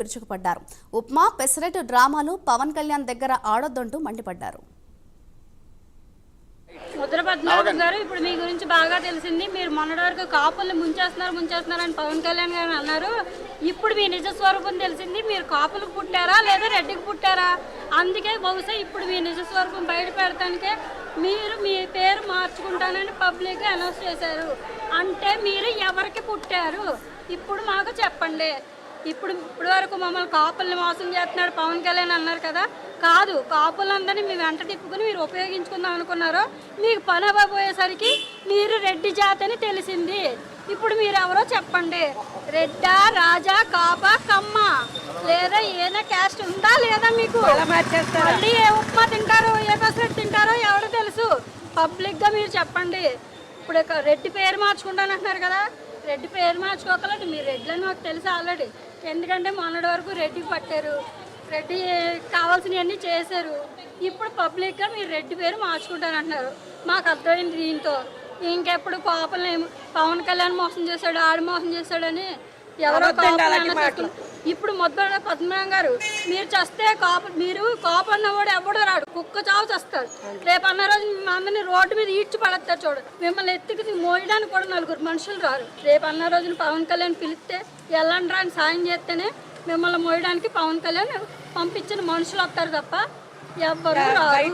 విరుచుకుపడ్డారు. ఉప్మా పెసరెట్ డ్రామాలు పవన్ కళ్యాణ్ దగ్గర ఆడొద్దంటూ మండిపడ్డారు. ముద్ర పద్మనాభం గారు, ఇప్పుడు మీ గురించి బాగా తెలిసింది. మీరు మొన్నటి వరకు కాపుల్ని ముంచేస్తున్నారు అని పవన్ కళ్యాణ్ గారు అన్నారు. ఇప్పుడు మీ నిజ స్వరూపం తెలిసింది. మీరు కాపులకు పుట్టారా లేదా రెడ్డికి పుట్టారా? అందుకే బహుశా ఇప్పుడు మీ నిజ స్వరూపం బయట పెడతానికే మీరు మీ పేరు మార్చుకుంటానని పబ్లిక్గా అనౌన్స్ చేశారు. అంటే మీరు ఎవరికి పుట్టారు ఇప్పుడు మాకు చెప్పండి. ఇప్పుడు వరకు మమ్మల్ని కాపుల్ని మోసం చేస్తున్నాడు పవన్ కళ్యాణ్ అన్నారు కదా. కాదు, కాపులందరినీ మీ వెంట తిప్పుకుని మీరు ఉపయోగించుకుందాం అనుకున్నారో మీకు పని అవ్వబోయేసరికి మీరు రెడ్డి జాతి అని తెలిసింది. ఇప్పుడు మీరు ఎవరో చెప్పండి. రెడ్డా, రాజా, కాప, కమ్మ లేదా ఏదైనా క్యాస్ట్ ఉందా లేదా? మీకు మళ్ళీ ఏ ఉప్మా తింటారో ఏ పెసరెట్ తింటారో ఎవరో తెలుసు. పబ్లిక్గా మీరు చెప్పండి. ఇప్పుడు రెడ్డి పేరు మార్చుకుంటానంటున్నారు కదా, రెడ్డి పేరు మార్చుకోకలేదు. మీరు రెడ్లని మాకు తెలుసు ఆల్రెడీ. ఎందుకంటే మొన్నటి వరకు రెడ్డికి పట్టారు, రెడ్డి కావాల్సినవన్నీ చేశారు. ఇప్పుడు పబ్లిక్గా మీరు రెడ్డి పేరు మార్చుకుంటానంటున్నారు. మాకు అర్థమైంది దీంతో. ఇంకెప్పుడు కాపుల్ని పవన్ కళ్యాణ్ మోసం చేశాడు, ఆడు మోసం చేశాడని ఎవరో ఇప్పుడు ముద్ర పద్మనాభం గారు, మీరు చస్తే మీరు కాపు అన్నవాడు ఎవడో రాడు, కుక్క చావు చేస్తారు. రేపు అన్న రోజు అందరినీ రోడ్డు మీద ఈడ్చి పడేస్తారు. చూడు, మిమ్మల్ని ఎత్తికి మోయడానికి కూడా 4 మనుషులు రారు. రేపు అన్న రోజున పవన్ కళ్యాణ్ పిలిస్తే వెళ్ళండి రాని సాయం చేస్తేనే మిమ్మల్ని మోయడానికి పవన్ కళ్యాణ్ పంపించిన మనుషులు వస్తారు తప్ప ఎవ్వరు రారు.